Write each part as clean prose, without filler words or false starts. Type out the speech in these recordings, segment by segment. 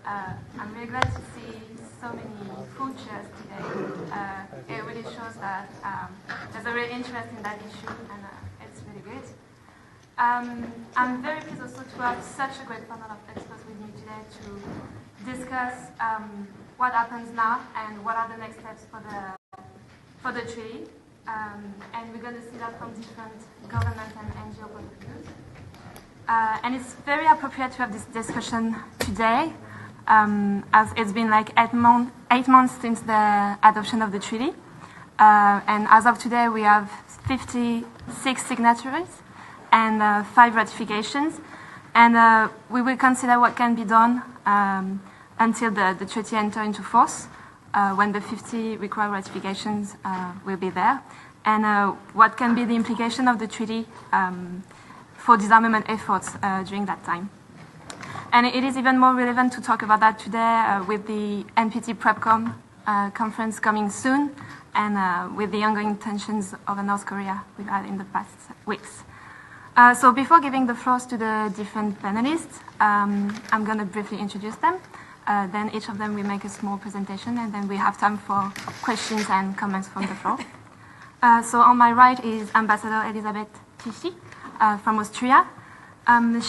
I'm really glad to see so many full chairs today. It really shows that there's a real interest in that issue, and it's really good. I'm very pleased also to have such a great panel of experts with me today to discuss what happens now and what are the next steps for the treaty. And we're going to see that from different government and NGO point of views. And it's very appropriate to have this discussion today, as it's been like 8 months since the adoption of the treaty. And as of today, we have 56 signatories and 5 ratifications. And we will consider what can be done until the treaty enters into force, when the 50 required ratifications will be there, and what can be the implication of the treaty for disarmament efforts during that time. And it is even more relevant to talk about that today with the NPT Preparatory conference coming soon, and with the ongoing tensions over North Korea we've had in the past weeks. So before giving the floor to the different panelists, I'm going to briefly introduce them. Then each of them will make a small presentation, and then we have time for questions and comments from the floor. So on my right is Ambassador Elisabeth Tichy from Austria.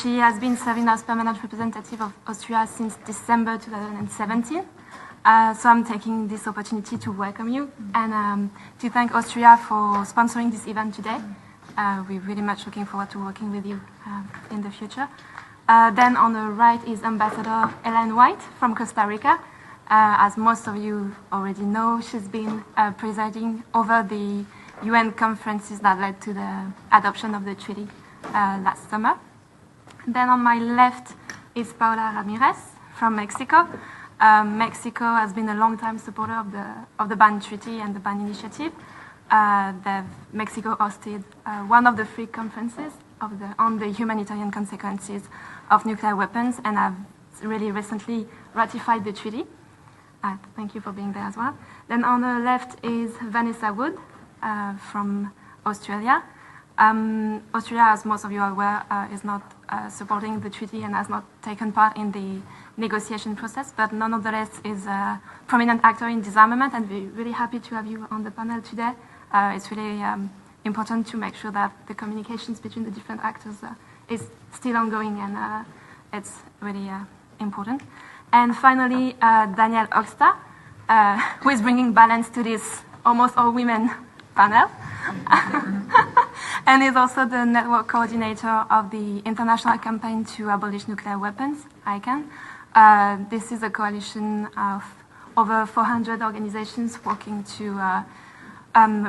She has been serving as permanent representative of Austria since December 2017. So I'm taking this opportunity to welcome you and to thank Austria for sponsoring this event today. We're really much looking forward to working with you in the future. Then on the right is Ambassador Ellen White from Costa Rica. As most of you already know, she's been presiding over the UN conferences that led to the adoption of the treaty last summer. Then on my left is Paola Ramirez from Mexico. Mexico has been a long-time supporter of the ban treaty and the ban initiative. Mexico hosted one of the 3 conferences on the humanitarian consequences of nuclear weapons, and have really recently ratified the treaty. Thank you for being there as well. Then on the left is Vanessa Wood from Australia. Australia, as most of you are aware, is not supporting the treaty and has not taken part in the negotiation process, but nonetheless is a prominent actor in disarmament, and we're really happy to have you on the panel today. It's really important to make sure that the communications between the different actors is still ongoing, and it's really important. And finally, Danielle Oxta, who is bringing balance to this almost all-women panel, and is also the network coordinator of the International Campaign to Abolish Nuclear Weapons, ICAN. This is a coalition of over 400 organizations working to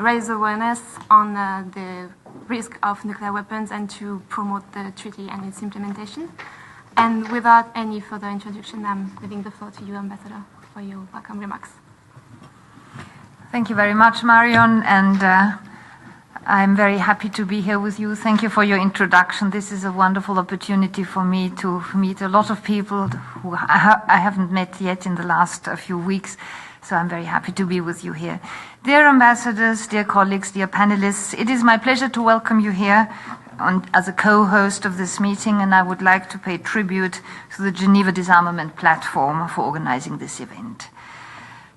raise awareness on the risk of nuclear weapons and to promote the treaty and its implementation. And without any further introduction, I'm leaving the floor to you, Ambassador, for your welcome remarks. Thank you very much, Marion, and I'm very happy to be here with you. Thank you for your introduction. This is a wonderful opportunity for me to meet a lot of people who I haven't met yet in the last few weeks. So I'm very happy to be with you here. Dear ambassadors, dear colleagues, dear panelists, it is my pleasure to welcome you here as a co-host of this meeting, and I would like to pay tribute to the Geneva Disarmament Platform for organizing this event.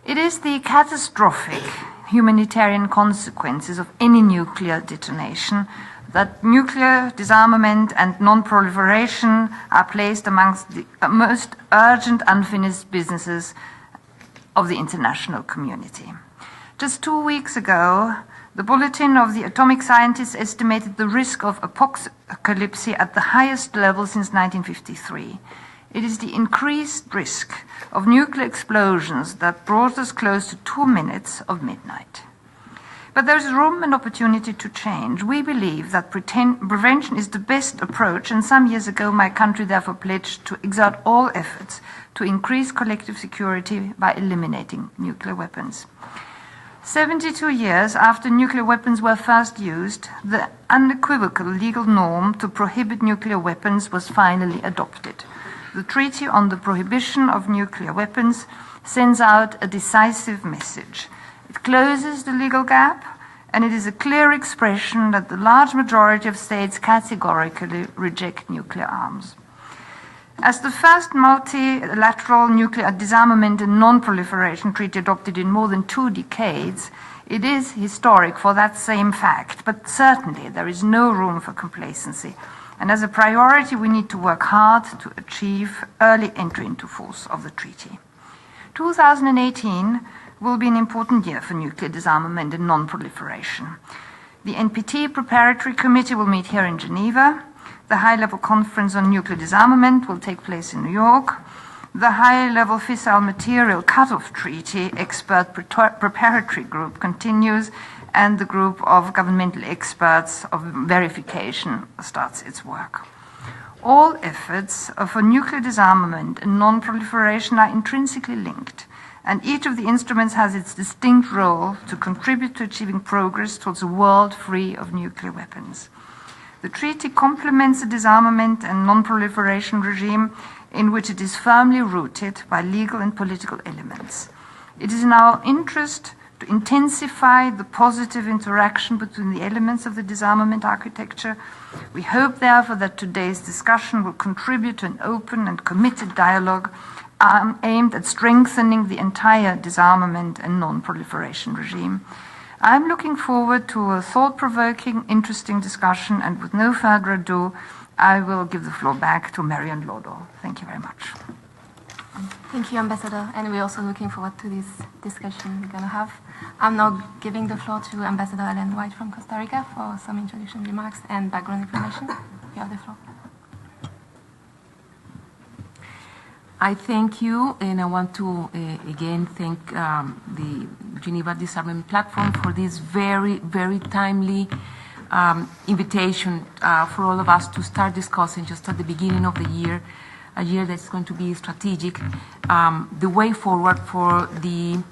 It is the catastrophic humanitarian consequences of any nuclear detonation that nuclear disarmament and non-proliferation are placed amongst the most urgent unfinished businesses of the international community. Just 2 weeks ago, the Bulletin of the Atomic Scientists estimated the risk of apocalypse at the highest level since 1953. It is the increased risk of nuclear explosions that brought us close to 2 minutes of midnight. But there is room and opportunity to change. We believe that prevention is the best approach, and some years ago my country therefore pledged to exert all efforts to increase collective security by eliminating nuclear weapons. 72 years after nuclear weapons were first used, the unequivocal legal norm to prohibit nuclear weapons was finally adopted. The Treaty on the Prohibition of Nuclear Weapons sends out a decisive message. It closes the legal gap, and it is a clear expression that the large majority of states categorically reject nuclear arms. As the first multilateral nuclear disarmament and non-proliferation treaty adopted in more than 2 decades, it is historic for that same fact, but certainly there is no room for complacency. And as a priority, we need to work hard to achieve early entry into force of the treaty. 2018 will be an important year for nuclear disarmament and non-proliferation. The NPT Preparatory Committee will meet here in Geneva. The high-level conference on nuclear disarmament will take place in New York. The high-level fissile material cutoff treaty expert preparatory group continues, and the group of governmental experts of verification starts its work. All efforts for nuclear disarmament and non-proliferation are intrinsically linked, and each of the instruments has its distinct role to contribute to achieving progress towards a world free of nuclear weapons. The treaty complements the disarmament and non-proliferation regime in which it is firmly rooted by legal and political elements. It is in our interest to intensify the positive interaction between the elements of the disarmament architecture. We hope, therefore, that today's discussion will contribute to an open and committed dialogue aimed at strengthening the entire disarmament and non-proliferation regime. I'm looking forward to a thought-provoking, interesting discussion, and with no further ado, I will give the floor back to Marion Lodo. Thank you very much. Thank you, Ambassador, and we're also looking forward to this discussion we're going to have. I'm now giving the floor to Ambassador Ellen White from Costa Rica for some introduction remarks and background information. You have the floor. I thank you, and I want to again thank the Geneva Disarmament Platform for this very, very timely invitation for all of us to start discussing just at the beginning of the year, a year that's going to be strategic, the way forward for the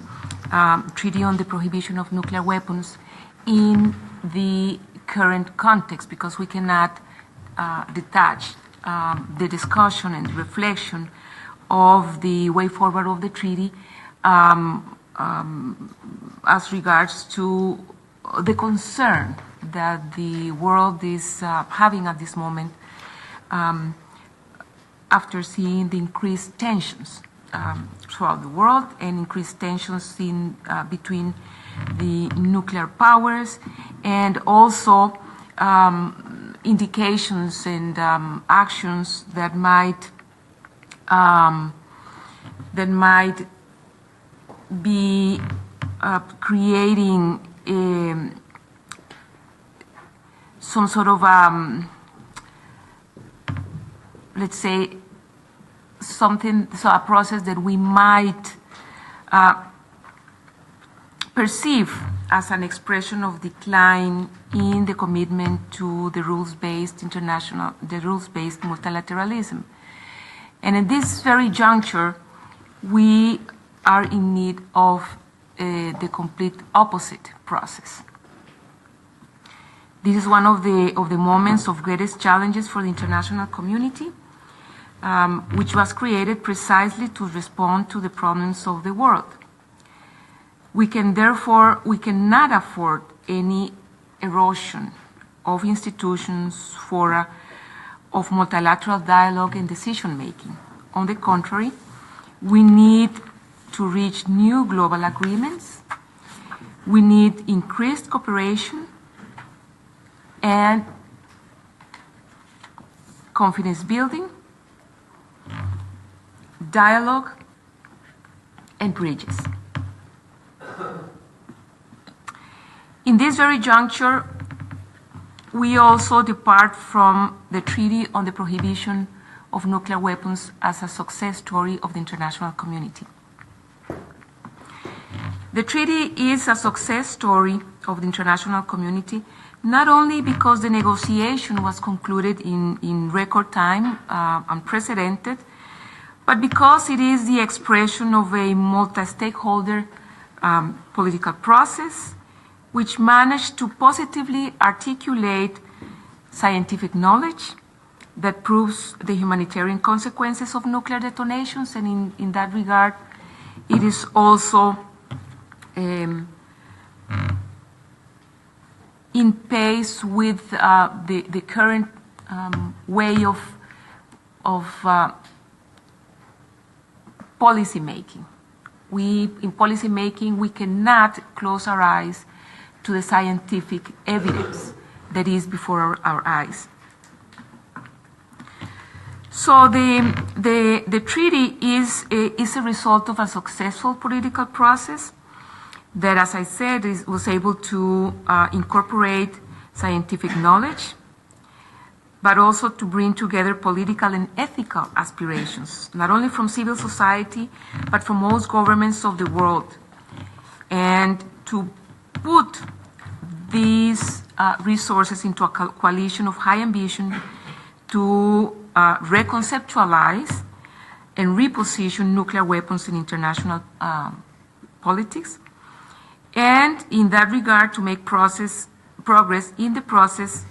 Treaty on the Prohibition of Nuclear Weapons in the current context, because we cannot detach the discussion and reflection of the way forward of the treaty as regards to the concern that the world is having at this moment after seeing the increased tensions throughout the world and increased tensions in between the nuclear powers, and also indications and actions that might be creating some sort of, let's say, a process that we might perceive as an expression of decline in the commitment to the rules-based multilateralism. And in this very juncture, we are in need of the complete opposite process. This is one of the moments of greatest challenges for the international community, which was created precisely to respond to the problems of the world. We cannot afford any erosion of institutions, fora, of multilateral dialogue and decision-making. On the contrary, we need to reach new global agreements. We need increased cooperation and confidence building, dialogue, and bridges. In this very juncture, we also depart from the Treaty on the Prohibition of Nuclear Weapons as a success story of the international community. The treaty is a success story of the international community, not only because the negotiation was concluded in record time, unprecedented, but because it is the expression of a multi-stakeholder political process which managed to positively articulate scientific knowledge that proves the humanitarian consequences of nuclear detonations, and in that regard, it is also in pace with the current way of policy making. In policy making, we cannot close our eyes to the scientific evidence that is before our eyes. So the treaty is a result of a successful political process that, as I said, was able to incorporate scientific knowledge, but also to bring together political and ethical aspirations, not only from civil society, but from most governments of the world, and to put these resources into a coalition of high ambition to reconceptualize and reposition nuclear weapons in international politics, and in that regard to make progress in the process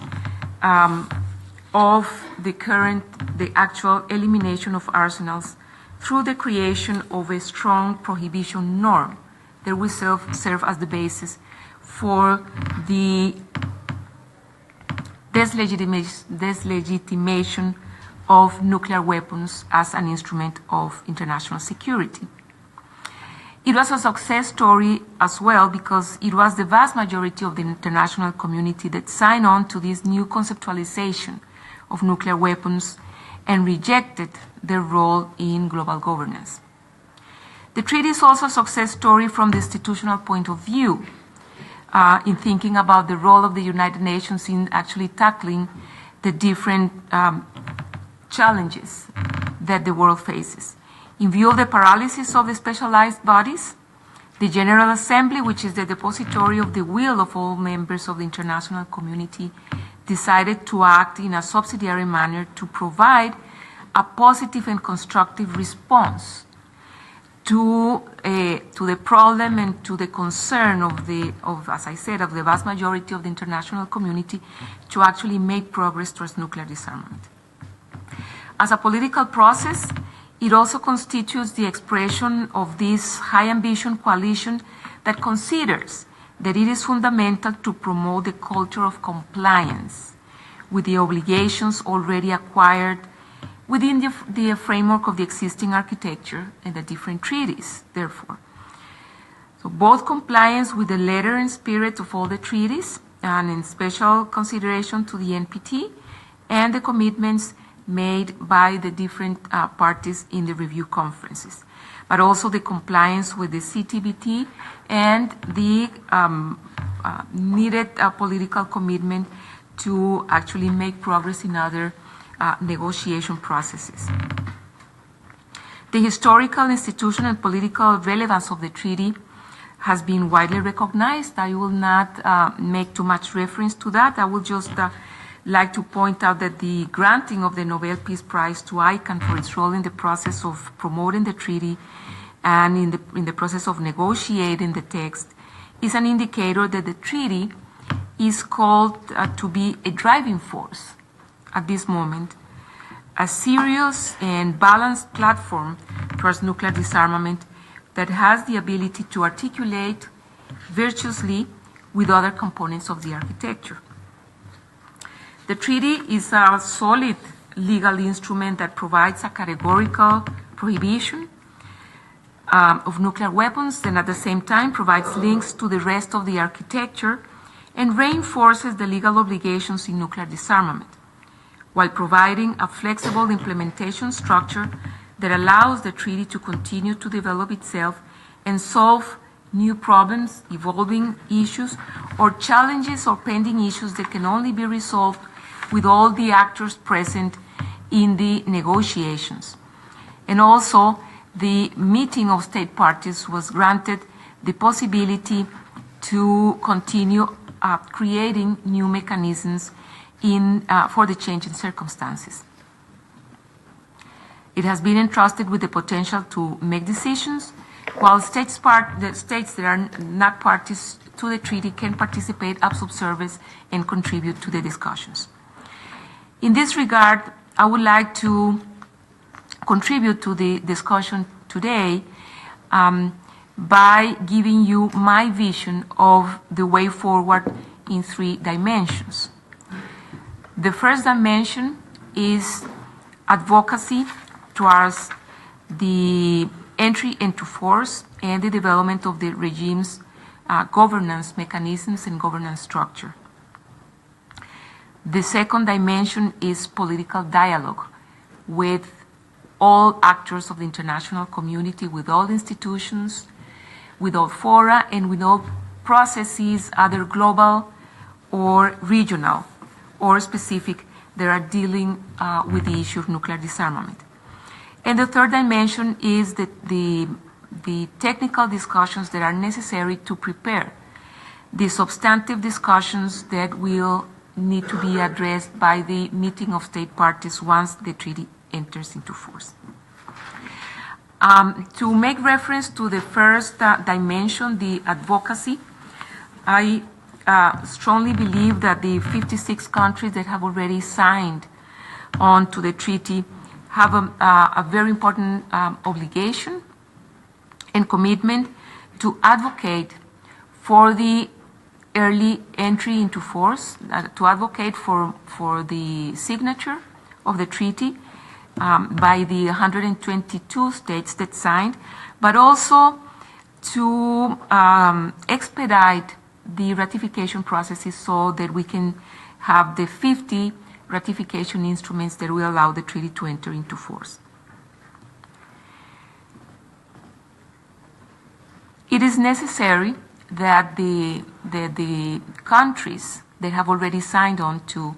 of the actual elimination of arsenals through the creation of a strong prohibition norm that will serve as the basis for the deslegitimation of nuclear weapons as an instrument of international security. It was a success story as well because it was the vast majority of the international community that signed on to this new conceptualization of nuclear weapons and rejected their role in global governance. The treaty is also a success story from the institutional point of view, in thinking about the role of the United Nations in actually tackling the different challenges that the world faces. In view of the paralysis of the specialized bodies, the General Assembly, which is the depository of the will of all members of the international community, decided to act in a subsidiary manner to provide a positive and constructive response to the problem and to the concern of as I said, of the vast majority of the international community to actually make progress towards nuclear disarmament. As a political process, it also constitutes the expression of this high ambition coalition that considers that it is fundamental to promote the culture of compliance with the obligations already acquired within the framework of the existing architecture and the different treaties, therefore. So both compliance with the letter and spirit of all the treaties, and in special consideration to the NPT, and the commitments made by the different parties in the review conferences, but also the compliance with the CTBT and the needed political commitment to actually make progress in other negotiation processes. The historical, institutional, and political relevance of the treaty has been widely recognized. I will not make too much reference to that. I will just like to point out that the granting of the Nobel Peace Prize to ICANN for its role in the process of promoting the treaty and in the process of negotiating the text is an indicator that the treaty is called to be a driving force at this moment, a serious and balanced platform towards nuclear disarmament that has the ability to articulate virtuously with other components of the architecture. The treaty is a solid legal instrument that provides a categorical prohibition of nuclear weapons and at the same time provides links to the rest of the architecture and reinforces the legal obligations in nuclear disarmament, while providing a flexible implementation structure that allows the treaty to continue to develop itself and solve new problems, evolving issues, or challenges or pending issues that can only be resolved with all the actors present in the negotiations. And also, the meeting of state parties was granted the possibility to continue creating new mechanisms for the change in circumstances. It has been entrusted with the potential to make decisions, while the states that are not parties to the treaty can participate as observers and contribute to the discussions. In this regard, I would like to contribute to the discussion today by giving you my vision of the way forward in 3 dimensions. The first dimension is advocacy towards the entry into force and the development of the regime's governance mechanisms and governance structure. The second dimension is political dialogue with all actors of the international community, with all institutions, with all fora, and with all processes, either global or regional or specific, that are dealing with the issue of nuclear disarmament. And the third dimension is the technical discussions that are necessary to prepare the substantive discussions that will need to be addressed by the meeting of state parties once the treaty enters into force. To make reference to the first dimension, the advocacy, I strongly believe that the 56 countries that have already signed on to the treaty have a very important obligation and commitment to advocate for the early entry into force, to advocate for the signature of the treaty by the 122 states that signed, but also to expedite the ratification processes so that we can have the 50 ratification instruments that will allow the treaty to enter into force. It is necessary that the countries that have already signed on to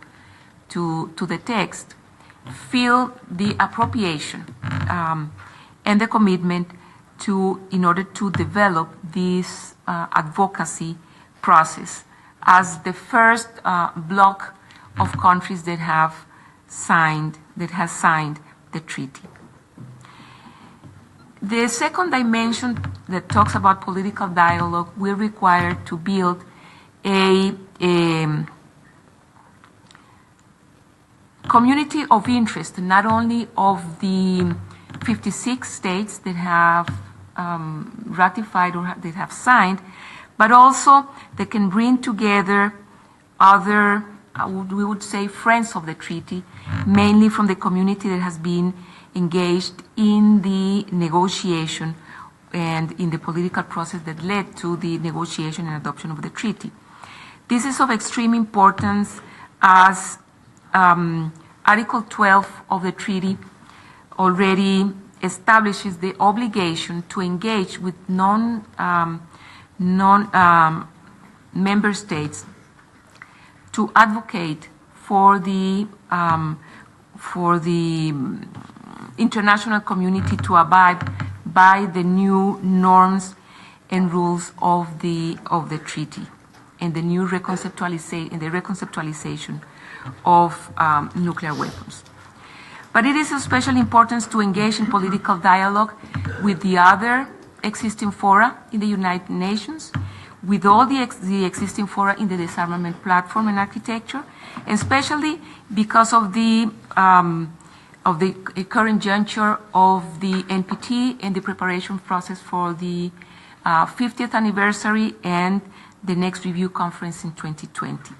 the text feel the appropriation and the commitment in order to develop this advocacy process as the first block of countries that has signed the treaty. The second dimension that talks about political dialogue will require to build a community of interest, not only of the 56 states that have ratified or that have signed, but also that can bring together other, we would say, friends of the treaty, mainly from the community that has been engaged in the negotiation and in the political process that led to the negotiation and adoption of the treaty. This is of extreme importance as Article 12 of the treaty already establishes the obligation to engage with non-member states to advocate for the international community to abide by the new norms and rules of the treaty and the new reconceptualization of nuclear weapons. But it is of special importance to engage in political dialogue with the other existing fora in the United Nations, with all the existing fora in the disarmament platform and architecture, especially because of the current juncture of the NPT and the preparation process for the 50th anniversary and the next review conference in 2020.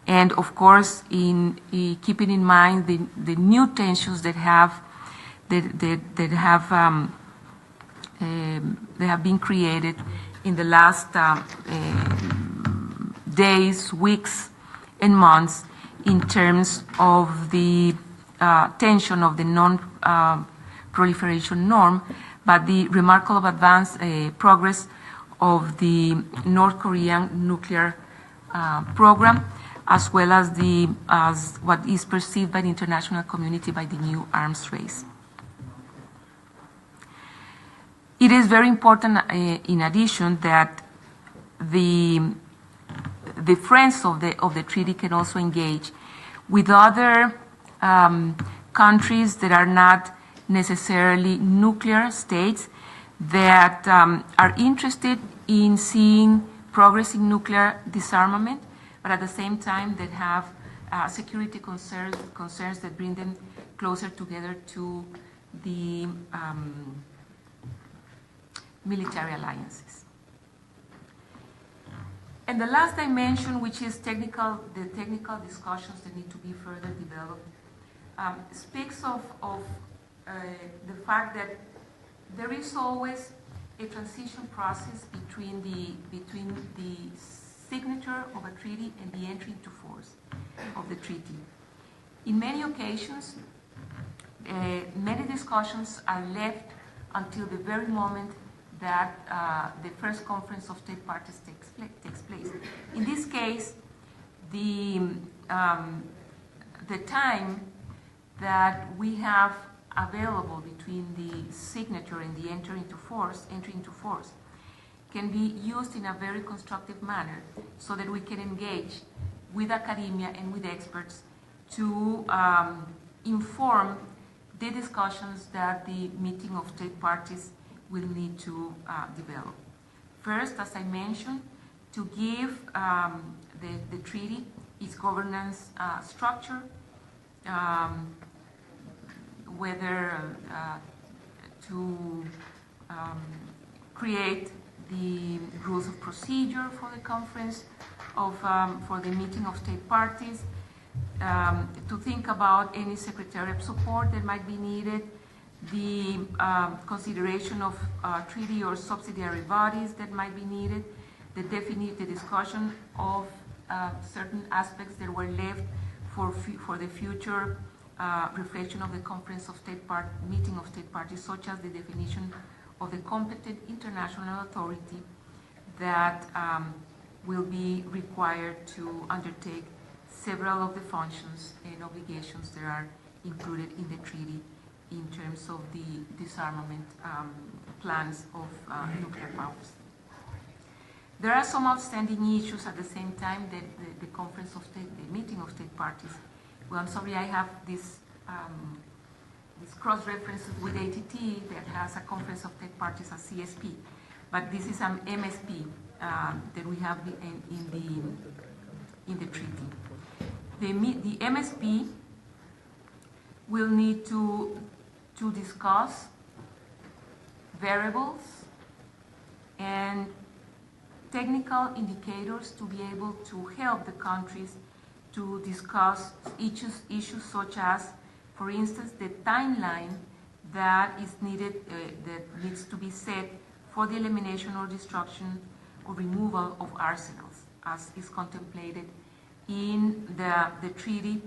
And of course, in keeping in mind the new tensions that have been created in the last days, weeks, and months in terms of the tension of the non-proliferation norm, but the remarkable progress of the North Korean nuclear program, as well as what is perceived by the international community by the new arms race. It is very important, in addition, that the friends of the treaty can also engage with other countries that are not necessarily nuclear states that are interested in seeing progress in nuclear disarmament, but at the same time that have security concerns that bring them closer together to the military alliances. And the last dimension, which is the technical discussions that need to be further developed, speaks of the fact that there is always a transition process between the signature of a treaty and the entry into force of the treaty. In many occasions, many discussions are left until the very moment that the first conference of state parties takes place. In this case, the time that we have available between the signature and the entry into force can be used in a very constructive manner so that we can engage with academia and with experts to inform the discussions that the meeting of state parties will need to develop. First, as I mentioned, to give the treaty its governance structure, whether to create the rules of procedure for the conference for the meeting of state parties, to think about any secretariat support that might be needed, the consideration of treaty or subsidiary bodies that might be needed, the discussion of certain aspects that were left for the future reflection of the conference of meeting of state parties, such as the definition of the competent international authority that will be required to undertake several of the functions and obligations that are included in the treaty in terms of the disarmament plans of nuclear powers. There are some outstanding issues at the same time that the meeting of state parties. Well, I'm sorry, I have this cross-reference with ATT that has a conference of state parties as CSP, but this is an MSP that we have in the treaty. The MSP will need to discuss variables and technical indicators to be able to help the countries to discuss issues such as, for instance, the timeline that is needed, that needs to be set for the elimination or destruction or removal of arsenals, as is contemplated in the treaty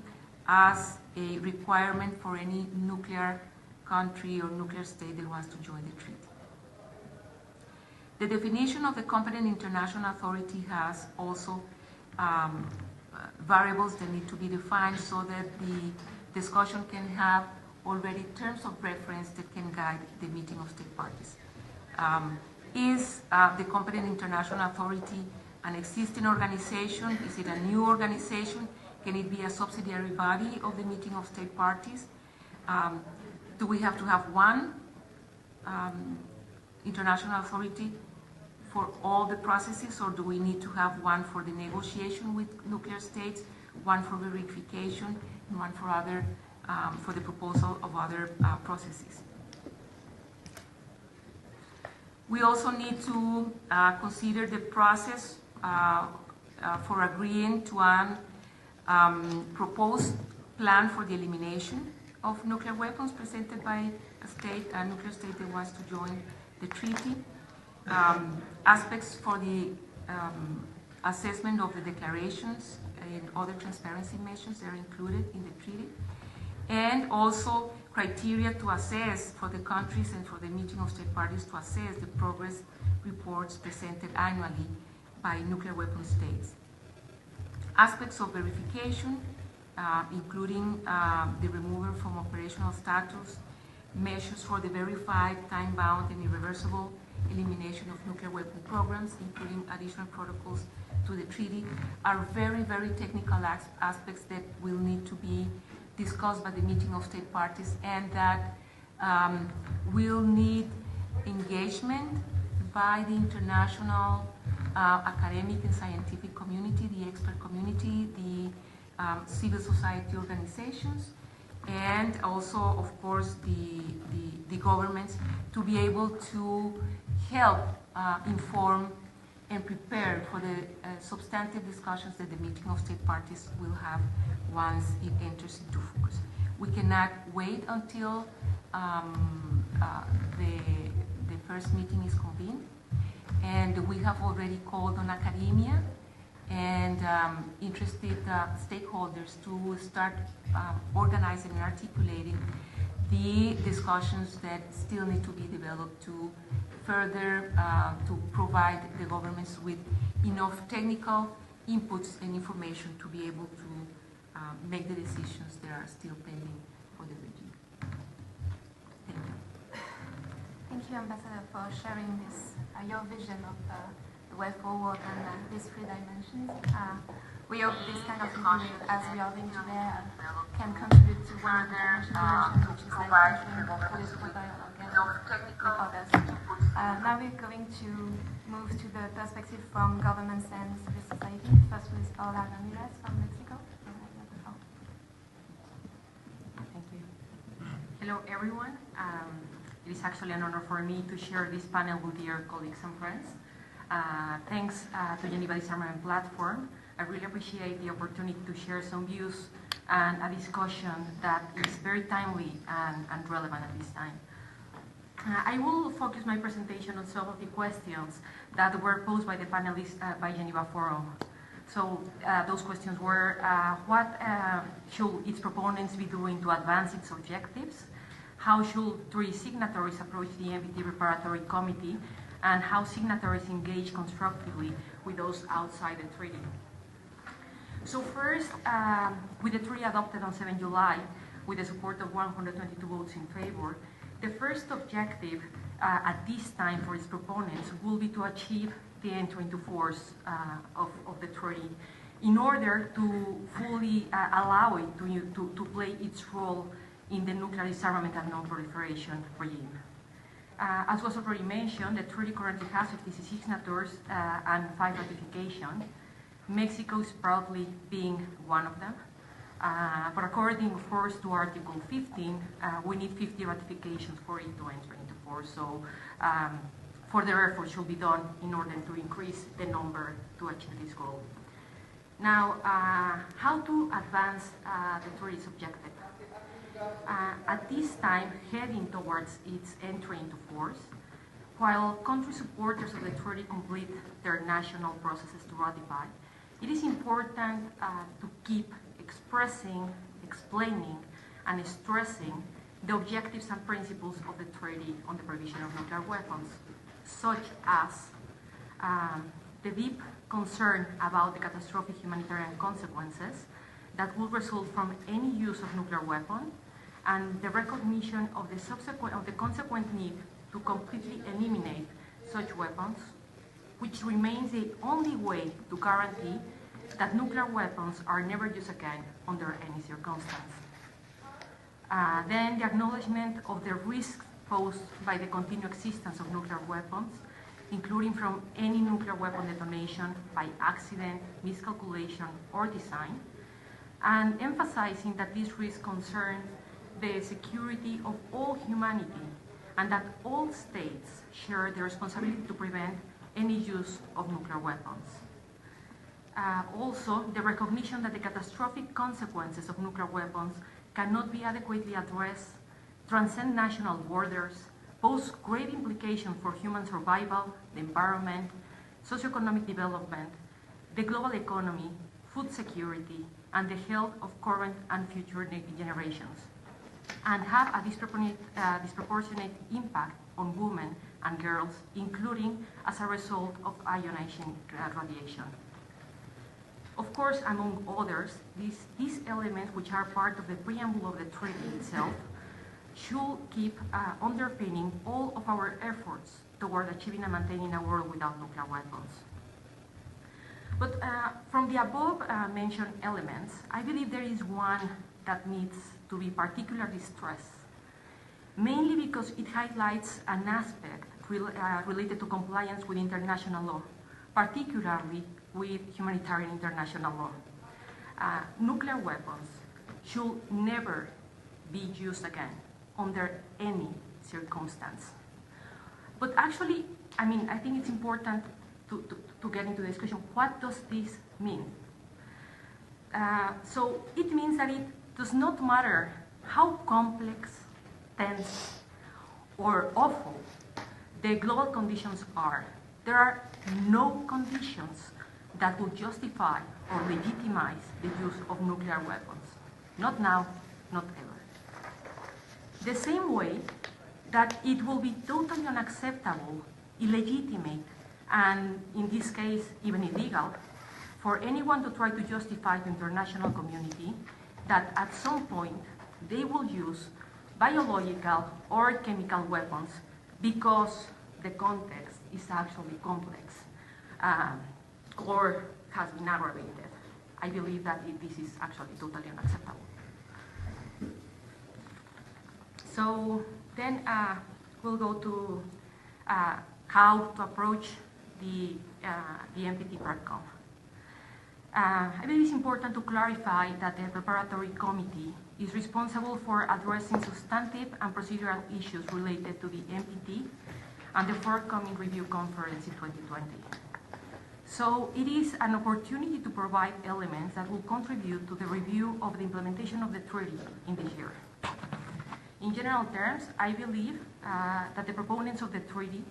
as a requirement for any nuclear country or nuclear state that wants to join the treaty. The definition of the competent international authority has also variables that need to be defined so that the discussion can have already terms of reference that can guide the meeting of state parties. Is the competent international authority an existing organization? Is it a new organization? Can it be a subsidiary body of the meeting of state parties? Do we have to have one international authority for all the processes, or do we need to have one for the negotiation with nuclear states, one for verification, and one for other for the proposal of other processes? We also need to consider the process for agreeing to an proposed plan for the elimination of nuclear weapons presented by a nuclear state that wants to join the treaty. Aspects for the assessment of the declarations and other transparency measures that are included in the treaty, and also criteria to assess for the countries and for the meeting of state parties to assess the progress reports presented annually by nuclear weapon states. Aspects of verification, including the removal from operational status, measures for the verified, time-bound, and irreversible elimination of nuclear weapon programs, including additional protocols to the treaty, are very, very technical aspects that will need to be discussed by the meeting of state parties, and that will need engagement by the international academic and scientific community, the expert community, the civil society organizations, and also, of course, the governments, to be able to help inform and prepare for the substantive discussions that the meeting of state parties will have once it enters into force. We cannot wait until the first meeting is convened. And we have already called on academia and interested stakeholders to start organizing and articulating the discussions that still need to be developed to further to provide the governments with enough technical inputs and information to be able to make the decisions that are still pending for the region. Thank you. Thank you, Ambassador, for sharing this, your vision of the way forward and these three dimensions. We hope this kind of meeting, as we are doing today, can contribute to one of the dimensions, which is like entering political dialogue with others. Now we're going to move to the perspective from governments and civil society. First with Paula Ramirez from Mexico. Thank you. Hello, everyone. It is actually an honor for me to share this panel with your colleagues and friends. Thanks to Geneva Disarmament Platform. I really appreciate the opportunity to share some views and a discussion that is very timely and relevant at this time. I will focus my presentation on some of the questions that were posed by the panelists by Geneva Forum. So those questions were, what should its proponents be doing to advance its objectives? How should three signatories approach the NPT Preparatory Committee? And how signatories engage constructively with those outside the treaty? So first, with the treaty adopted on 7 July, with the support of 122 votes in favor, the first objective at this time for its proponents will be to achieve the entry into force of the treaty in order to fully allow it to play its role in the nuclear disarmament and non-proliferation regime. As was already mentioned, the treaty currently has 56 signatories and 5 ratifications. Mexico is proudly being one of them. But according, of course, to Article 15, we need 50 ratifications for it to enter into force. So further efforts should be done in order to increase the number to achieve this goal. Now, how to advance the treaty's objective? At this time, heading towards its entry into force, while country supporters of the treaty complete their national processes to ratify, it is important to keep expressing, explaining, and stressing the objectives and principles of the Treaty on the Prohibition of Nuclear Weapons, such as the deep concern about the catastrophic humanitarian consequences that will result from any use of nuclear weapon, and the recognition of the consequent need to completely eliminate such weapons, which remains the only way to guarantee that nuclear weapons are never used again under any circumstance. Then the acknowledgement of the risks posed by the continued existence of nuclear weapons, including from any nuclear weapon detonation by accident, miscalculation, or design, and emphasizing that these risks concern the security of all humanity and that all states share the responsibility to prevent any use of nuclear weapons. Also, the recognition that the catastrophic consequences of nuclear weapons cannot be adequately addressed, transcend national borders, pose grave implications for human survival, the environment, socioeconomic development, the global economy, food security, and the health of current and future generations, and have a disproportionate impact on women and girls, including as a result of ionization radiation. Of course, among others, these elements, which are part of the preamble of the treaty itself, should keep underpinning all of our efforts toward achieving and maintaining a world without nuclear weapons. But from the above mentioned elements, I believe there is one that needs to be particularly stressed, mainly because it highlights an aspect related to compliance with international law, particularly with humanitarian international law. Nuclear weapons should never be used again under any circumstance. But actually, I think it's important to get into the discussion. What does this mean? So it means that it does not matter how complex, tense, or awful the global conditions are, there are no conditions that will justify or legitimize the use of nuclear weapons. Not now, not ever. The same way that it will be totally unacceptable, illegitimate, and in this case, even illegal, for anyone to try to justify to the international community that at some point they will use biological or chemical weapons because the context is actually complex or has been aggravated. I believe that this is actually totally unacceptable. So then we'll go to how to approach the NPT Preparatory. I believe it's important to clarify that the Preparatory Committee is responsible for addressing substantive and procedural issues related to the NPT and the forthcoming review conference in 2020. So it is an opportunity to provide elements that will contribute to the review of the implementation of the treaty in this year. In general terms, I believe that the proponents of the treaty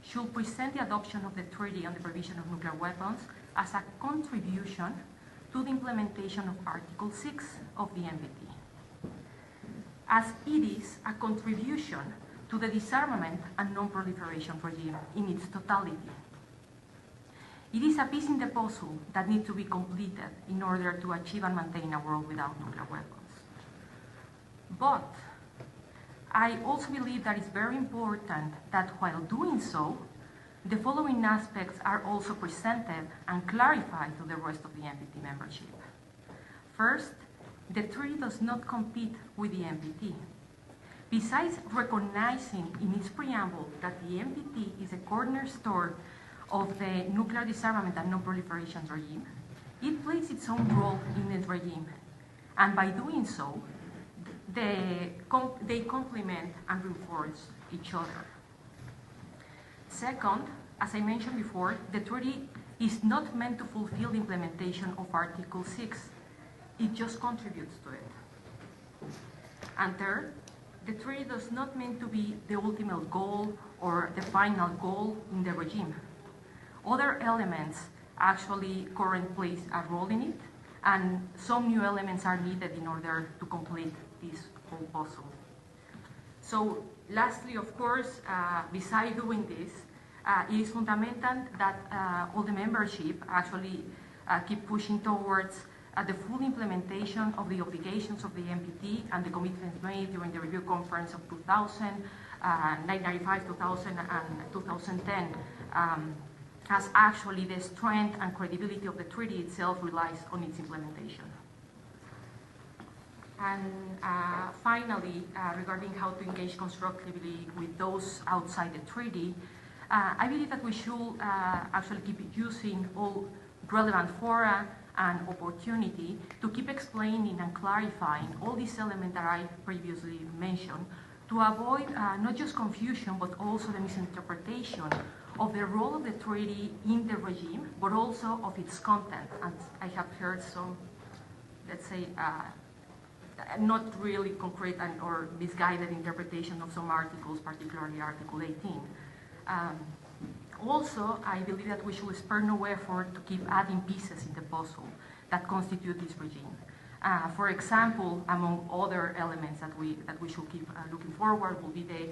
should present the adoption of the Treaty on the Prohibition of Nuclear Weapons as a contribution to the implementation of Article 6 of the NPT, as it is a contribution to the disarmament and non-proliferation regime in its totality. It is a piece in the puzzle that needs to be completed in order to achieve and maintain a world without nuclear weapons. But I also believe that it's very important that while doing so, the following aspects are also presented and clarified to the rest of the NPT membership. First, the treaty does not compete with the NPT. Besides recognizing in its preamble that the NPT is a cornerstone of the nuclear disarmament and non-proliferation regime, it plays its own role in the regime. And by doing so, they complement and reinforce each other. Second, as I mentioned before, the treaty is not meant to fulfill the implementation of Article 6. It just contributes to it. And third, the treaty does not mean to be the ultimate goal or the final goal in the regime. Other elements actually currently play a role in it, and some new elements are needed in order to complete this whole puzzle. So lastly, of course, besides doing this, it is fundamental that all the membership actually keep pushing towards the full implementation of the obligations of the NPT and the commitments made during the review conference of 2000, 1995, 2000, and 2010, as actually the strength and credibility of the treaty itself relies on its implementation. And finally, regarding how to engage constructively with those outside the treaty, I believe that we should actually keep using all relevant fora and opportunity to keep explaining and clarifying all these elements that I previously mentioned to avoid not just confusion but also the misinterpretation of the role of the treaty in the regime, but also of its content. And I have heard some, let's say, not really concrete and or misguided interpretation of some articles, particularly Article 18. Also, I believe that we should spare no effort to keep adding pieces in the puzzle that constitute this regime. For example, among other elements that we should keep looking forward will be the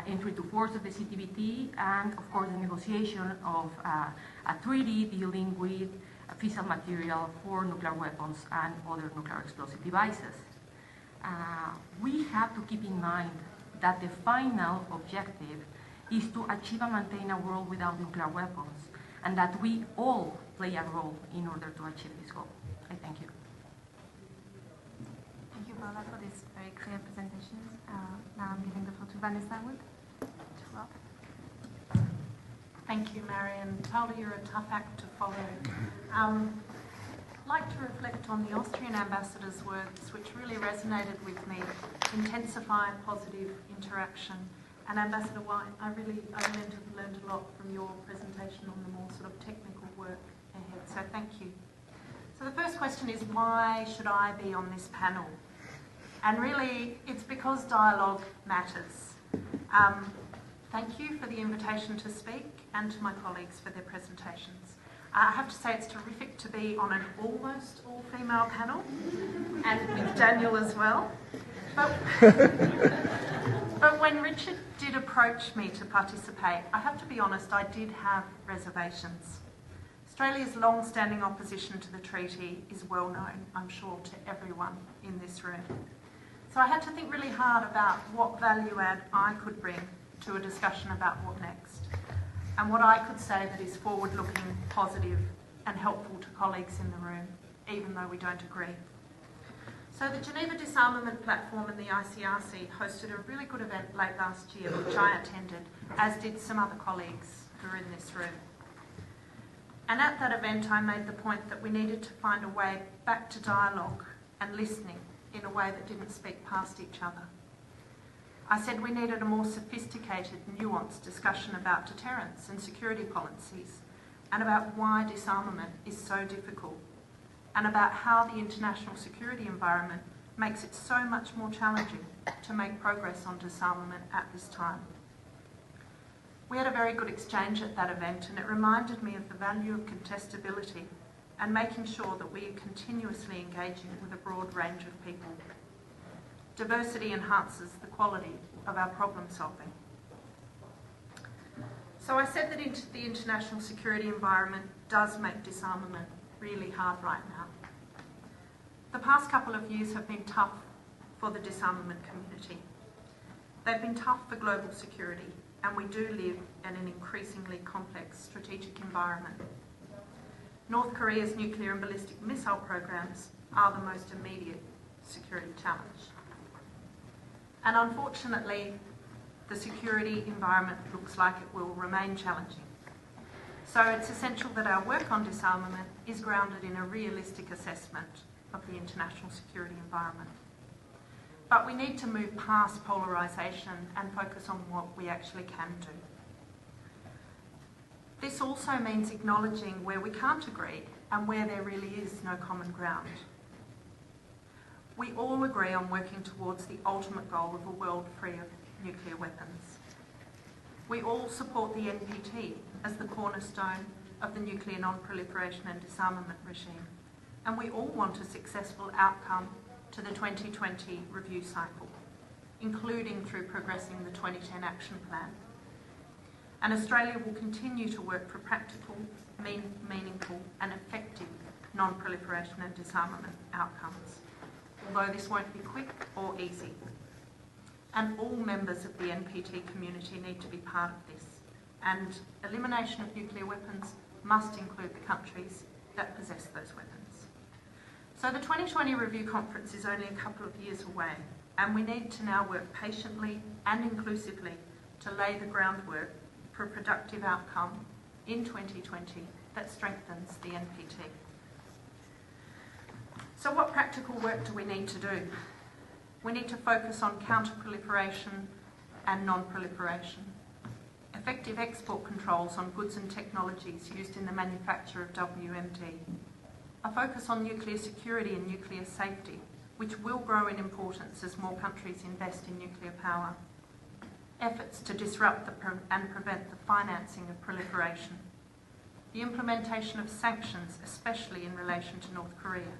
entry to force of the CTBT and, of course, the negotiation of a treaty dealing with fissile material for nuclear weapons and other nuclear explosive devices. We have to keep in mind that the final objective is to achieve and maintain a world without nuclear weapons, and that we all play a role in order to achieve this goal. I thank you. Thank you, Paula, for these very clear presentations. Now I'm giving the floor to Vanessa Wood. Thank you, Marion. Paula, you're a tough act to follow. I'd like to reflect on the Austrian ambassador's words, which really resonated with me: intensify positive interaction. And Ambassador White, I really learned a lot from your presentation on the more sort of technical work ahead. So thank you. So the first question is, why should I be on this panel? And really, it's because dialogue matters. Thank you for the invitation to speak and to my colleagues for their presentations. I have to say it's terrific to be on an almost all-female panel, and with Daniel as well. But when Richard did approach me to participate, I have to be honest, I did have reservations. Australia's long-standing opposition to the treaty is well known, I'm sure, to everyone in this room. So I had to think really hard about what value add I could bring to a discussion about what next, and what I could say that is forward-looking, positive and helpful to colleagues in the room, even though we don't agree. So the Geneva Disarmament Platform and the ICRC hosted a really good event late last year, which I attended, as did some other colleagues who are in this room. And at that event I made the point that we needed to find a way back to dialogue and listening in a way that didn't speak past each other. I said we needed a more sophisticated, nuanced discussion about deterrence and security policies, and about why disarmament is so difficult, and about how the international security environment makes it so much more challenging to make progress on disarmament at this time. We had a very good exchange at that event, and it reminded me of the value of contestability and making sure that we are continuously engaging with a broad range of people. Diversity enhances the quality of our problem solving. So I said that the international security environment does make disarmament really hard right now. The past couple of years have been tough for the disarmament community. They've been tough for global security, and we do live in an increasingly complex strategic environment. North Korea's nuclear and ballistic missile programs are the most immediate security challenge. And unfortunately, the security environment looks like it will remain challenging. So it's essential that our work on disarmament is grounded in a realistic assessment of the international security environment. But we need to move past polarisation and focus on what we actually can do. This also means acknowledging where we can't agree and where there really is no common ground. We all agree on working towards the ultimate goal of a world free of nuclear weapons. We all support the NPT as the cornerstone of the nuclear non-proliferation and disarmament regime, and we all want a successful outcome to the 2020 review cycle, including through progressing the 2010 action plan. And Australia will continue to work for practical, meaningful and effective non-proliferation and disarmament outcomes, although this won't be quick or easy. And all members of the NPT community need to be part of this, and elimination of nuclear weapons must include the countries that possess those weapons. So the 2020 review conference is only a couple of years away, and we need to now work patiently and inclusively to lay the groundwork for a productive outcome in 2020 that strengthens the NPT. So what practical work do we need to do? We need to focus on counter-proliferation and non-proliferation, effective export controls on goods and technologies used in the manufacture of WMD, a focus on nuclear security and nuclear safety, which will grow in importance as more countries invest in nuclear power, efforts to disrupt and prevent the financing of proliferation, the implementation of sanctions, especially in relation to North Korea,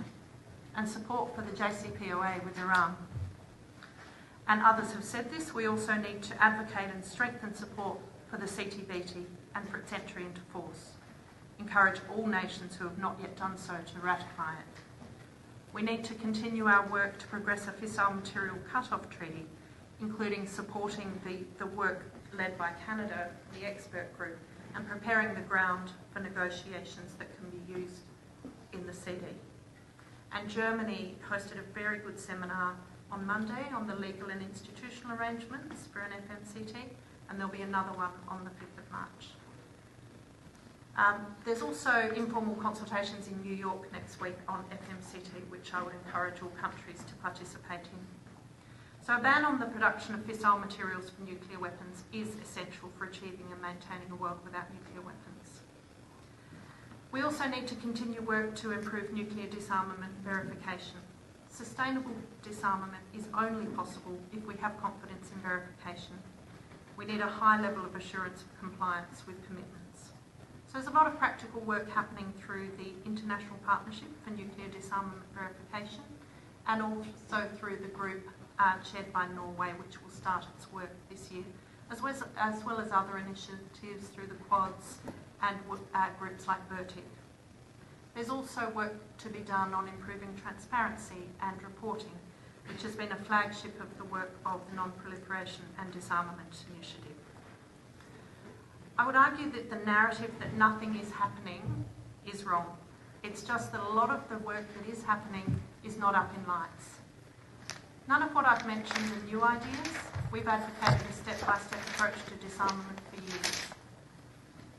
and support for the JCPOA with Iran. And others have said this, we also need to advocate and strengthen support for the CTBT and for its entry into force. Encourage all nations who have not yet done so to ratify it. We need to continue our work to progress a fissile material cut-off treaty, including supporting the work led by Canada, the expert group, and preparing the ground for negotiations that can be used in the CD. And Germany hosted a very good seminar on Monday on the legal and institutional arrangements for an FMCT, and there'll be another one on the 5th of March. There's also informal consultations in New York next week on FMCT, which I would encourage all countries to participate in. So a ban on the production of fissile materials for nuclear weapons is essential for achieving and maintaining a world without nuclear weapons. We also need to continue work to improve nuclear disarmament verification. Sustainable disarmament is only possible if we have confidence in verification. We need a high level of assurance of compliance with commitments. So there's a lot of practical work happening through the International Partnership for Nuclear Disarmament Verification and also through the group chaired by Norway, which will start its work this year, as well as other initiatives through the Quads and groups like Vertic. There's also work to be done on improving transparency and reporting, which has been a flagship of the work of the Non-Proliferation and Disarmament Initiative. I would argue that the narrative that nothing is happening is wrong. It's just that a lot of the work that is happening is not up in lights. None of what I've mentioned are new ideas. We've advocated a step-by-step approach to disarmament for years.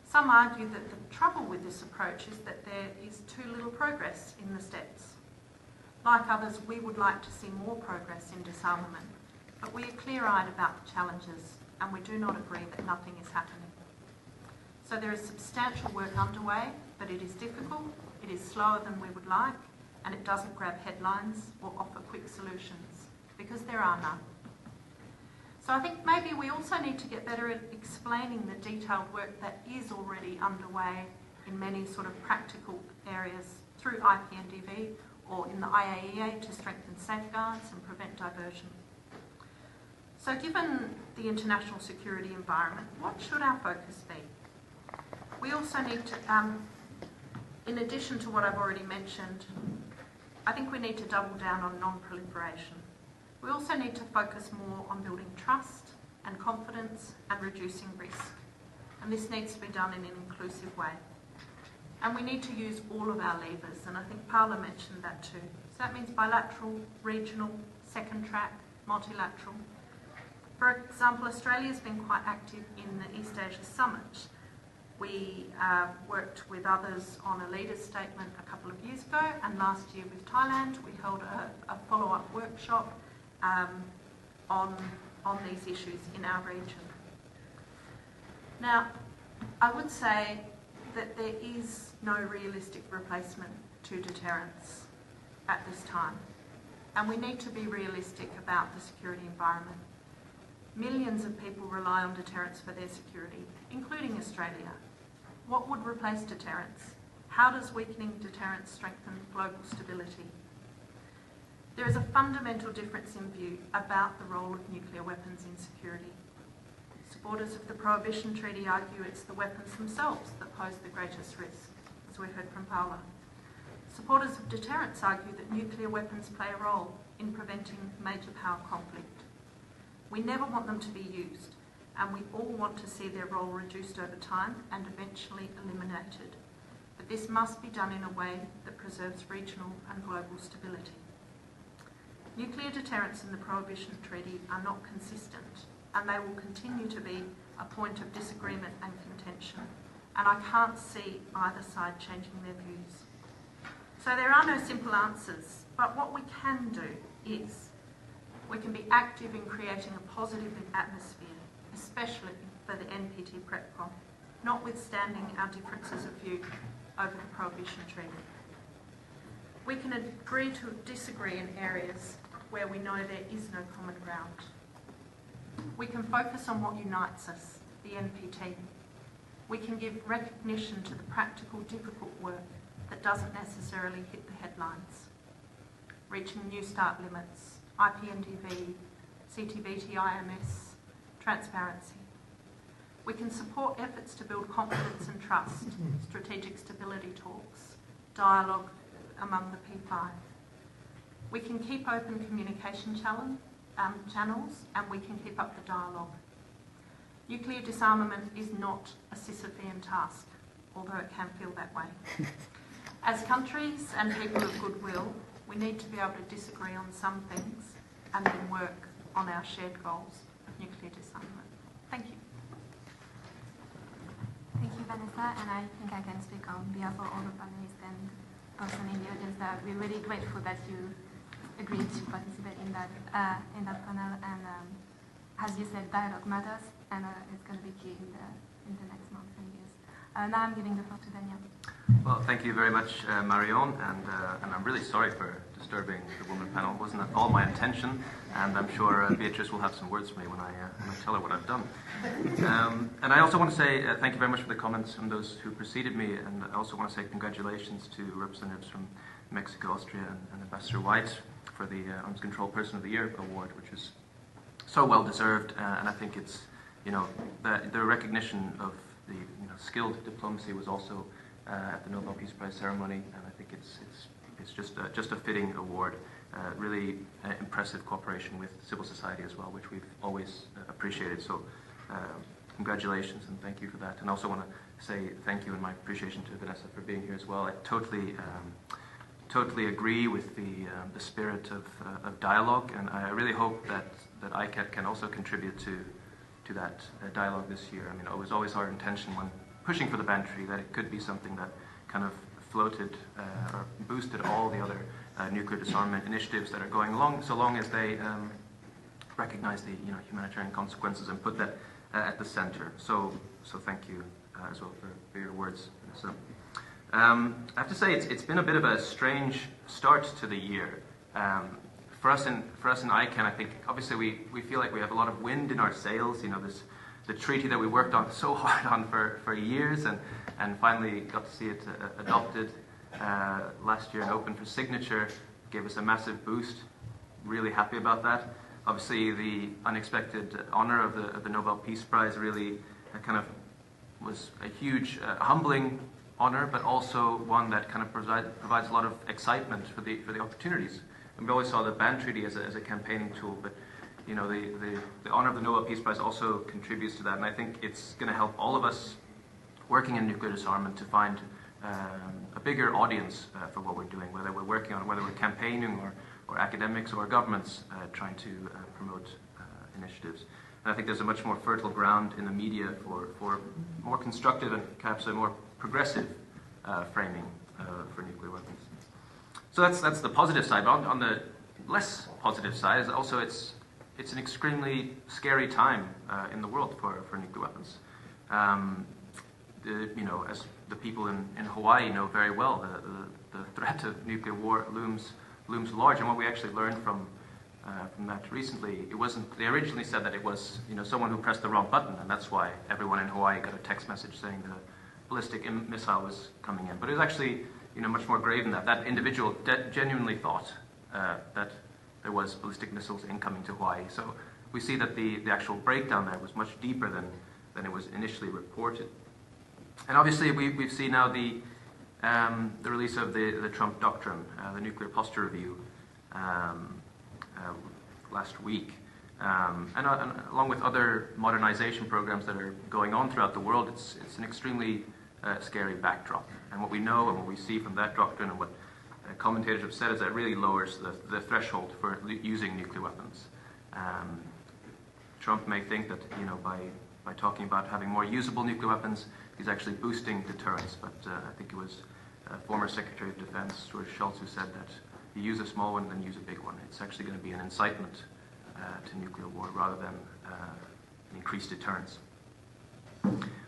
Some argue that the trouble with this approach is that there is too little progress in the steps. Like others, we would like to see more progress in disarmament, but we are clear-eyed about the challenges and we do not agree that nothing is happening. So there is substantial work underway, but it is difficult, it is slower than we would like, and it doesn't grab headlines or offer quick solutions, because there are none. So I think maybe we also need to get better at explaining the detailed work that is already underway in many sort of practical areas through IPNDV or in the IAEA to strengthen safeguards and prevent diversion. So given the international security environment, what should our focus be? We also need to, in addition to what I've already mentioned, I think we need to double down on non-proliferation. We also need to focus more on building trust and confidence and reducing risk. And this needs to be done in an inclusive way. And we need to use all of our levers, and I think Paula mentioned that too. So that means bilateral, regional, second track, multilateral. For example, Australia's been quite active in the East Asia Summit. We worked with others on a leaders' statement a couple of years ago, and last year with Thailand we held a follow-up workshop on these issues in our region. Now, I would say that there is no realistic replacement to deterrence at this time, and we need to be realistic about the security environment. Millions of people rely on deterrence for their security, including Australia. What would replace deterrence? How does weakening deterrence strengthen global stability? There is a fundamental difference in view about the role of nuclear weapons in security. Supporters of the Prohibition Treaty argue it's the weapons themselves that pose the greatest risk, as we heard from Paula. Supporters of deterrence argue that nuclear weapons play a role in preventing major power conflict. We never want them to be used, and we all want to see their role reduced over time and eventually eliminated. But this must be done in a way that preserves regional and global stability. Nuclear deterrence and the Prohibition Treaty are not consistent, and they will continue to be a point of disagreement and contention, and I can't see either side changing their views. So there are no simple answers, but what we can do is we can be active in creating a positive atmosphere, especially for the NPT Preparatory Committee, notwithstanding our differences of view over the Prohibition Treaty. We can agree to disagree in areas where we know there is no common ground. We can focus on what unites us, the NPT. We can give recognition to the practical, difficult work that doesn't necessarily hit the headlines. Reaching New START limits, IPNDV, CTBT IMS, transparency. We can support efforts to build confidence and trust, strategic stability talks, dialogue among the P5. We can keep open communication channels, and we can keep up the dialogue. Nuclear disarmament is not a Sisyphean task, although it can feel that way. As countries and people of goodwill, we need to be able to disagree on some things and then work on our shared goals of nuclear disarmament. Thank you. Thank you, Vanessa, and I think I can speak on behalf of all the panelists and person in the audience that we're really grateful that you agreed to participate in that panel. And as you said, dialogue matters, and it's going to be key in the next months and years. Now I'm giving the floor to Daniel. Well, thank you very much, Marion, and I'm really sorry for disturbing the woman panel. It wasn't at all my intention, and I'm sure Beatrice will have some words for me when I tell her what I've done. And I also want to say thank you very much for the comments from those who preceded me, and I also want to say congratulations to representatives from Mexico, Austria, and Ambassador White for the Arms Control Person of the Year award, which is so well deserved, and I think it's, the recognition of the skilled diplomacy was also at the Nobel Peace Prize ceremony, and I think it's just a fitting award. Really impressive cooperation with civil society as well, which we've always appreciated. So congratulations and thank you for that. And I also want to say thank you and my appreciation to Vanessa for being here as well. I totally agree with the spirit of dialogue, and I really hope that ICAT can also contribute to that dialogue this year. I mean, it was always our intention when pushing for the ban treaty that it could be something that kind of floated or boosted all the other nuclear disarmament initiatives that are going along, so long as they recognize the humanitarian consequences and put that at the center. So thank you as well for your words, Vanessa. I have to say it's been a bit of a strange start to the year. For us in ICANN, I think obviously we feel like we have a lot of wind in our sails. The treaty that we worked on so hard on for years, and finally got to see it adopted last year and open for signature, gave us a massive boost. Really happy about that. Obviously, the unexpected honor of the Nobel Peace Prize really kind of was a huge humbling honor, but also one that kind of provides a lot of excitement for the opportunities. And we always saw the ban treaty as a campaigning tool, but the honor of the Nobel Peace Prize also contributes to that, and I think it's going to help all of us working in nuclear disarmament to find a bigger audience for what we're doing, whether we're working on, whether we're campaigning or academics or governments trying to promote initiatives. And I think there's a much more fertile ground in the media for more constructive and perhaps a more progressive framing for nuclear weapons. So that's the positive side. But on the less positive side is also it's an extremely scary time in the world for nuclear weapons. As the people in Hawaii know very well, the threat of nuclear war looms large. And what we actually learned from that recently, it wasn't. They originally said that it was someone who pressed the wrong button, and that's why everyone in Hawaii got a text message saying the ballistic missile was coming in. But it was actually much more grave than that. That individual genuinely thought that there was ballistic missiles incoming to Hawaii. So we see that the actual breakdown there was much deeper than it was initially reported. And obviously we've seen now the release of the Trump Doctrine, the Nuclear Posture Review, last week. And along with other modernization programs that are going on throughout the world, it's an extremely scary backdrop. And what we know and what we see from that doctrine and what commentators have said is that it really lowers the threshold for using nuclear weapons. Trump may think that by talking about having more usable nuclear weapons, he's actually boosting deterrence. But I think it was former Secretary of Defense Stuart Schultz who said that you use a small one, then use a big one. It's actually going to be an incitement to nuclear war rather than increased deterrence.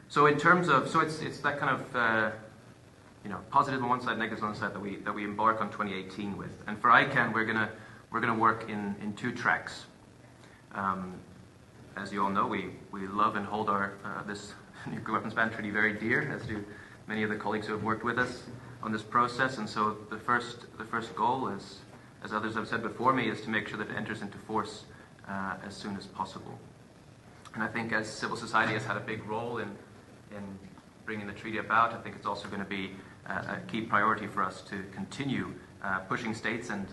So in terms of, it's that kind of positive on one side, negative on the other side that we embark on 2018 with. And for ICANN, we're gonna work in two tracks. As you all know, we love and hold our this nuclear weapons ban treaty very dear, as do many of the colleagues who have worked with us on this process. And so the first goal, as others have said before me, is to make sure that it enters into force as soon as possible. And I think as civil society has had a big role in bringing the treaty about, I think it's also going to be a key priority for us to continue pushing states and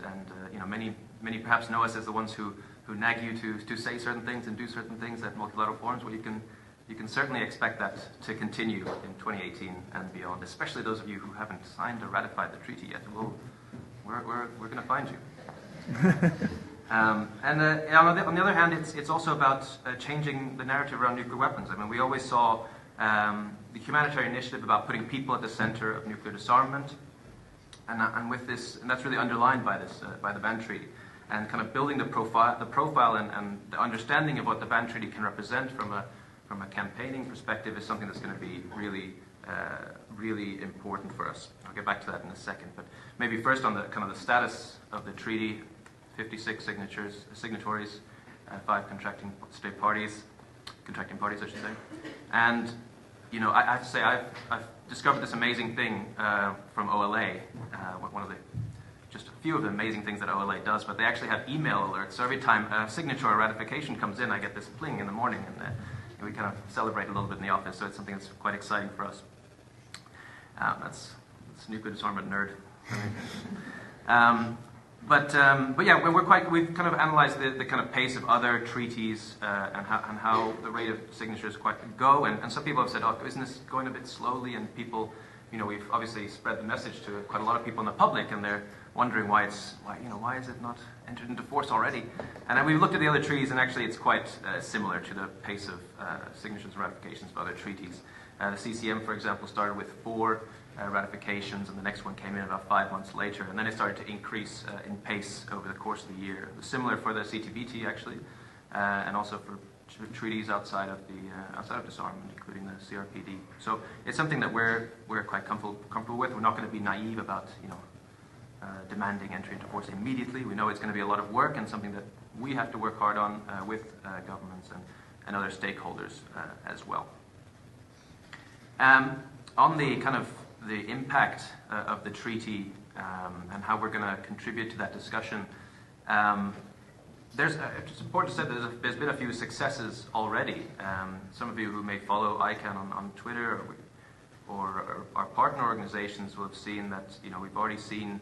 many perhaps know us as the ones who nag you to say certain things and do certain things at multilateral forums. Well, you can certainly expect that to continue in 2018 and beyond, especially those of you who haven't signed or ratified the treaty yet. We're going to find you. On the other hand, it's also about changing the narrative around nuclear weapons. I mean, we always saw the humanitarian initiative about putting people at the center of nuclear disarmament, and with this, and that's really underlined by the ban treaty, and kind of building the profile and the understanding of what the ban treaty can represent from a campaigning perspective is something that's going to be really really important for us. I'll get back to that in a second, but maybe first on the kind of the status of the treaty. 56 signatories, 5 contracting parties, I should say. And I have to say I've discovered this amazing thing from OLA, one of the just a few of the amazing things that OLA does, but they actually have email alerts. So every time a signature or ratification comes in, I get this pling in the morning, and we kind of celebrate a little bit in the office, so it's something that's quite exciting for us. That's nuclear disarmament nerd. But yeah, we've kind of analysed the kind of pace of other treaties and how the rate of signatures go, and some people have said, oh, isn't this going a bit slowly? And people, we've obviously spread the message to quite a lot of people in the public, and they're wondering why is it not entered into force already? And then we've looked at the other treaties, and actually it's quite similar to the pace of signatures and ratifications of other treaties. The CCM, for example, started with 4 ratifications, and the next one came in about 5 months later, and then it started to increase in pace over the course of the year. Similar for the CTBT, actually, and also for treaties outside of disarmament, including the CRPD. So it's something that we're quite comfortable with. We're not going to be naive about demanding entry into force immediately. We know it's going to be a lot of work and something that we have to work hard on with governments and other stakeholders as well. On the kind of the impact of the treaty and how we're going to contribute to that discussion, it's important to say that there's been a few successes already. Some of you who may follow ICANN on Twitter or our partner organizations will have seen that we've already seen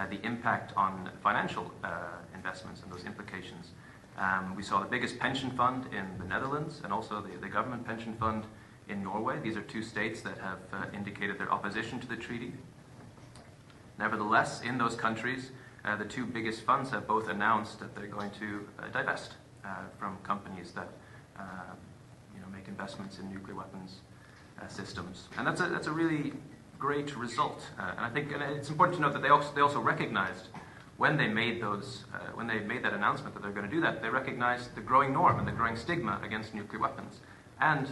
the impact on financial investments and those implications. We saw the biggest pension fund in the Netherlands and also the government pension fund in Norway. These are 2 states that have indicated their opposition to the treaty. Nevertheless, in those countries, the 2 biggest funds have both announced that they're going to divest from companies that make investments in nuclear weapons systems, and that's a really great result. And I think it's important to note that they also recognized when they made that announcement that they're going to do that, they recognized the growing norm and the growing stigma against nuclear weapons and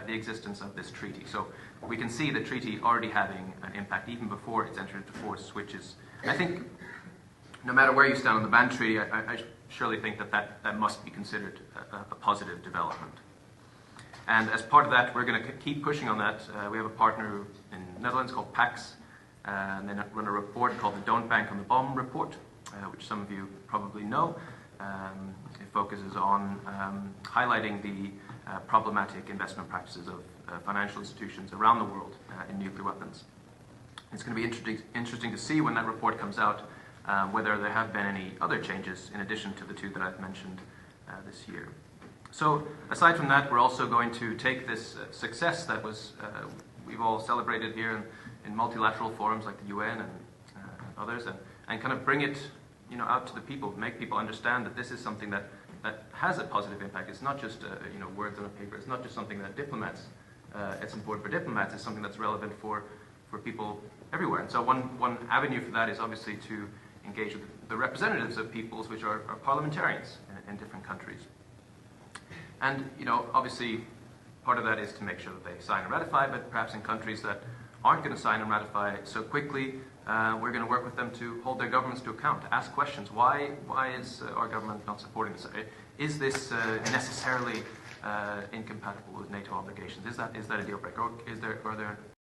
the existence of this treaty. So we can see the treaty already having an impact even before it's entered into force, which is, I think, no matter where you stand on the ban treaty, I surely think that must be considered a positive development. And as part of that, we're going to keep pushing on that. We have a partner in the Netherlands called PAX, and they run a report called the Don't Bank on the Bomb report, which some of you probably know. It focuses on highlighting the problematic investment practices of financial institutions around the world in nuclear weapons. It's going to be interesting to see when that report comes out whether there have been any other changes in addition to the 2 that I've mentioned this year. So aside from that, we're also going to take this success that we've all celebrated here in multilateral forums like the UN and others, and kind of bring it out to the people, make people understand that this is something that has a positive impact. It's not just words on a paper. It's not just something that it's important for diplomats. It's something that's relevant for people everywhere. And so one avenue for that is obviously to engage with the representatives of peoples, which are parliamentarians in different countries. And obviously part of that is to make sure that they sign and ratify, but perhaps in countries that aren't going to sign and ratify so quickly, we're going to work with them to hold their governments to account, to ask questions. Why is our government not supporting this? Is this necessarily incompatible with NATO obligations? Is that a deal breaker? Or are there